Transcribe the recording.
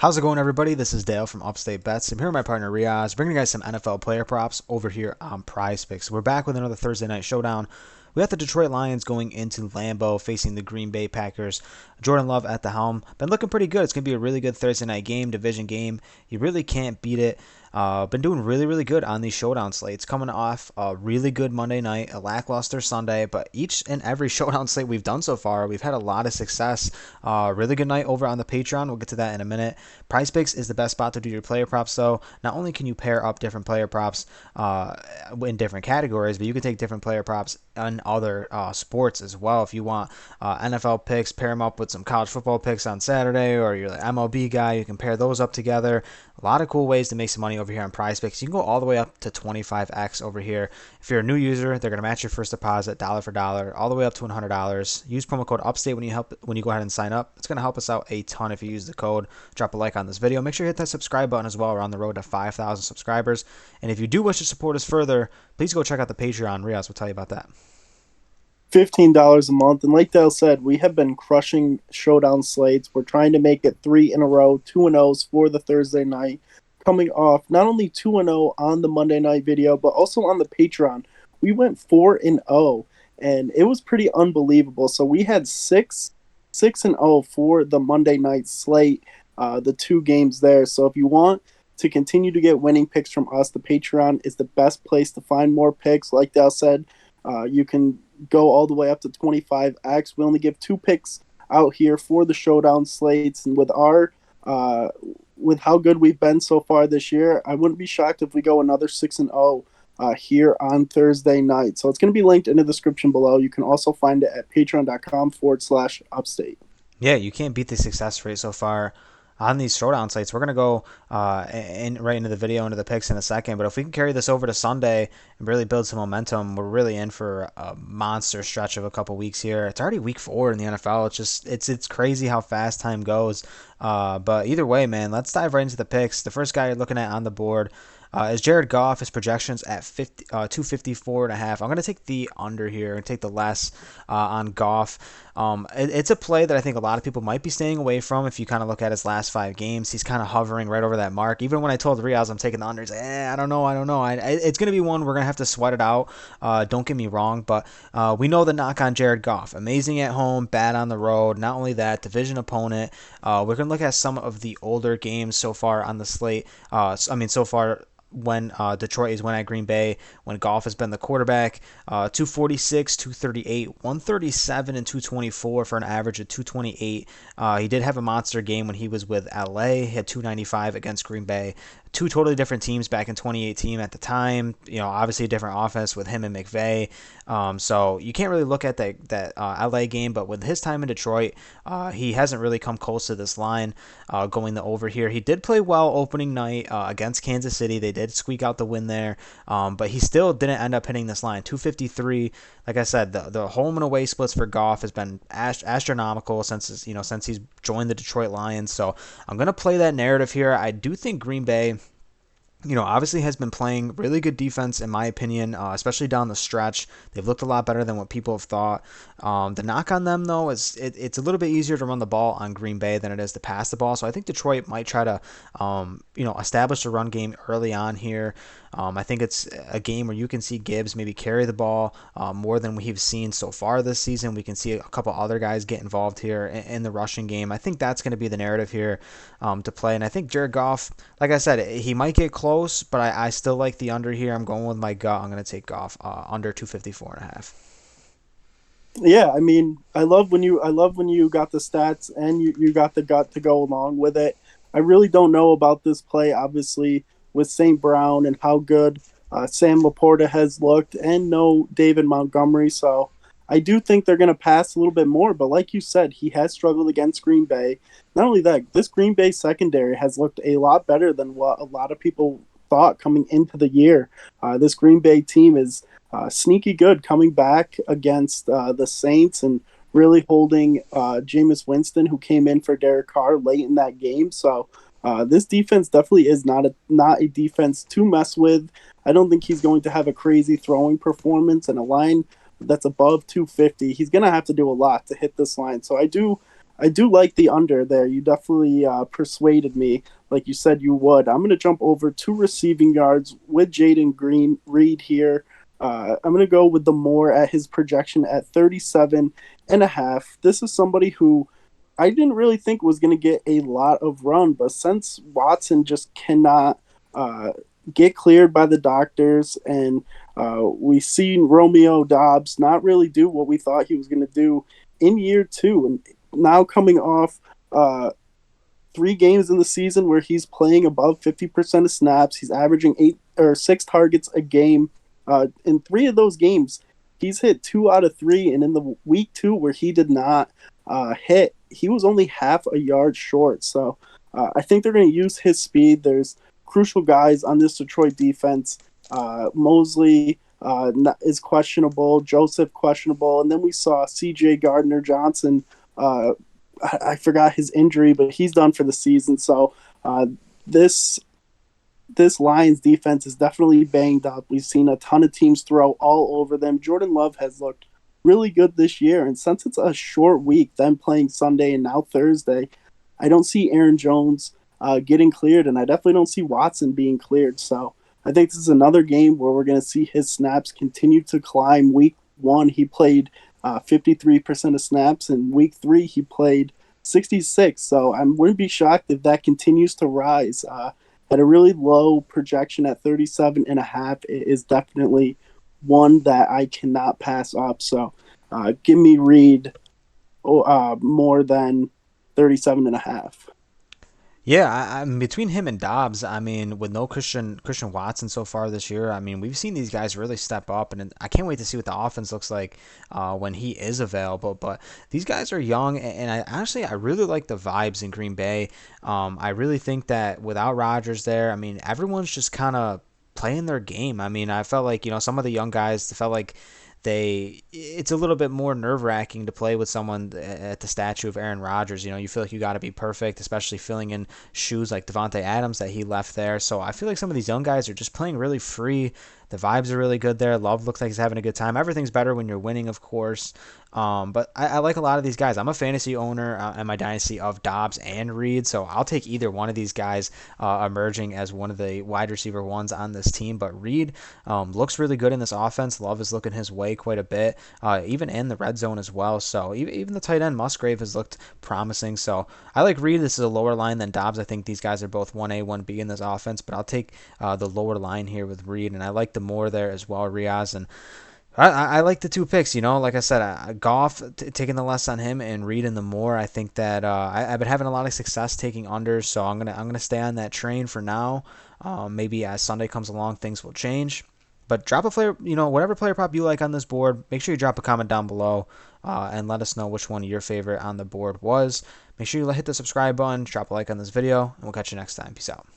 How's it going, everybody? This is Dale from Upstate Bets. I'm here with my partner Reoz, bringing you guys some NFL player props over here on Prize Picks. We're back with another Thursday night showdown. We have the Detroit Lions going into Lambeau facing the Green Bay Packers. Jordan Love at the helm. Been looking pretty good. It's going to be a really good Thursday night game, division game. You really can't beat it. Been doing really, really good on these showdown slates. Coming off a really good Monday night, a lackluster Sunday, but each and every showdown slate we've done so far, we've had a lot of success. Really good night over on the Patreon. We'll get to that in a minute. Prize Picks is the best spot to do your player props, though. Not only can you pair up different player props in different categories, but you can take different player props in other sports as well. If you want NFL picks, pair them up with some college football picks on Saturday, or you're the MLB guy, you can pair those up together. A lot of cool ways to make some money over here on Prize Picks. You can go all the way up to 25x over here. If you're a new user, they're going to match your first deposit dollar for dollar, all the way up to $100. Use promo code UPSTATE when you go ahead and sign up. It's going to help us out a ton if you use the code. Drop a like on this video. Make sure you hit that subscribe button as well. We're on the road to 5,000 subscribers. And if you do wish to support us further, please go check out the Patreon. Reoz will tell you about that. $15 a month. And like Dale said, we have been crushing showdown slates. We're trying to make it 3 in a row, 2-0s for the Thursday night, coming off not only 2-0 on the Monday night video, but also on the Patreon. We went 4-0, and it was pretty unbelievable. So we had 6-0 for the Monday night slate, the two games there. So if you want to continue to get winning picks from us, the Patreon is the best place to find more picks. Like Dale said, you can go all the way up to 25x. We only give 2 picks out here for the showdown slates, and with with how good we've been so far this year, I wouldn't be shocked if we go another 6-0 here on Thursday night. So it's going to be linked in the description below. You can also find it at patreon.com/upstate. Yeah, you can't beat the success rate so far on these showdown sites. We're going to go right into the video, into the picks in a second. But if we can carry this over to Sunday and really build some momentum, we're really in for a monster stretch of a couple weeks here. It's already week 4 in the NFL. It's crazy how fast time goes. But either way, man, let's dive right into the picks. The first guy you're looking at on the board is Jared Goff. His projections at 254.5. I'm going to take the under here and take the less on Goff. It's a play that I think a lot of people might be staying away from. If you kind of look at his last 5 games, he's kind of hovering right over that mark. Even when I told Reoz I'm taking the under, he's like, I don't know. It's going to be one we're going to have to sweat it out. Don't get me wrong, but we know the knock on Jared Goff. Amazing at home, bad on the road. Not only that, division opponent. We're going to look at some of the older games so far on the slate. So far when Detroit is win at Green Bay, when Goff has been the quarterback. 246, 238, 137, and 224 for an average of 228. He did have a monster game when he was with LA. He had 295 against Green Bay. 2 totally different teams back in 2018 at the time. Obviously a different offense with him and McVay. So you can't really look at that LA game, but with his time in Detroit, he hasn't really come close to this line going the over here. He did play well opening night against Kansas City. They did squeak out the win there, but he still didn't end up hitting this line. 253. Like I said, the home and away splits for Goff has been astronomical since he's joined the Detroit Lions. So I'm gonna play that narrative here. I do think Green Bay, obviously has been playing really good defense, in my opinion, especially down the stretch. They've looked a lot better than what people have thought. The knock on them, though, is it's a little bit easier to run the ball on Green Bay than it is to pass the ball. So I think Detroit might try to, establish a run game early on here. I think it's a game where you can see Gibbs maybe carry the ball more than we've seen so far this season. We can see a couple other guys get involved here in the rushing game. I think that's going to be the narrative here to play. And I think Jared Goff, like I said, he might get close, but I still like the under here. I'm going with my gut. I'm going to take Goff under 254.5. Yeah, I mean, I love when you got the stats and you got the gut to go along with it. I really don't know about this play, obviously, with St. Brown and how good Sam Laporta has looked, and no David Montgomery. So I do think they're going to pass a little bit more. But like you said, he has struggled against Green Bay. Not only that, this Green Bay secondary has looked a lot better than what a lot of people thought coming into the year. This Green Bay team is sneaky good coming back against the Saints and really holding Jameis Winston, who came in for Derek Carr late in that game. So this defense definitely is not a defense to mess with. I don't think he's going to have a crazy throwing performance, and a line that's above 250. He's going to have to do a lot to hit this line. So I do I do like the under there. You definitely persuaded me, like you said you would. I'm going to jump over to receiving yards with Reed here. I'm going to go with the more at his projection at 37.5. This is somebody who I didn't really think was going to get a lot of run, but since Watson just cannot uh, get cleared by the doctors, and we've seen Romeo Dobbs not really do what we thought he was going to do in year two, and now coming off 3 games in the season where he's playing above 50% of snaps, he's averaging 8 or 6 targets a game. In 3 of those games, he's hit 2 out of 3, and in the week 2 where he did not hit, he was only half a yard short. So I think they're going to use his speed. There's crucial guys on this Detroit defense. Mosley is questionable, Joseph questionable, and then we saw C.J. Gardner-Johnson. I forgot his injury, but he's done for the season. So this this Lions defense is definitely banged up. We've seen a ton of teams throw all over them. Jordan Love has looked really good this year, and since it's a short week, them playing Sunday and now Thursday, I don't see Aaron Jones getting cleared, and I definitely don't see Watson being cleared. So I think this is another game where we're going to see his snaps continue to climb. Week 1, he played 53% of snaps, and week 3, he played 66. So I wouldn't be shocked if that continues to rise. At a really low projection at 37.5, it is definitely one that I cannot pass up. So give me Reed more than 37.5. Yeah, I'm between him and Dobbs. I mean, with no Christian Watson so far this year, I mean, we've seen these guys really step up, and I can't wait to see what the offense looks like when he is available. But these guys are young, and I really like the vibes in Green Bay. I really think that without Rodgers there, I mean, everyone's just kind of playing their game. I mean, I felt like some of the young guys felt like it's a little bit more nerve-wracking to play with someone at the statue of Aaron Rodgers. You feel like you got to be perfect, especially filling in shoes like Devontae Adams that he left there. So I feel like some of these young guys are just playing really free. The vibes are really good there. Love looks like he's having a good time. Everything's better when you're winning, of course. But I like a lot of these guys. I'm a fantasy owner in my dynasty of Dobbs and Reed, so I'll take either one of these guys emerging as one of the wide receiver ones on this team. But Reed looks really good in this offense. Love is looking his way quite a bit, even in the red zone as well. So even the tight end Musgrave has looked promising. So I like Reed. This is a lower line than Dobbs. I think these guys are both 1A, 1B in this offense, but I'll take the lower line here with Reed, and I like the more there as well, Reoz. And I like the two picks. Like I said, Goff taking the less on him and Reed in the more. I think that I've been having a lot of success taking unders, so I'm gonna stay on that train for now. Maybe as Sunday comes along, things will change. But drop a player, whatever player prop you like on this board. Make sure you drop a comment down below and let us know which one your favorite on the board was. Make sure you hit the subscribe button, drop a like on this video, and we'll catch you next time. Peace out.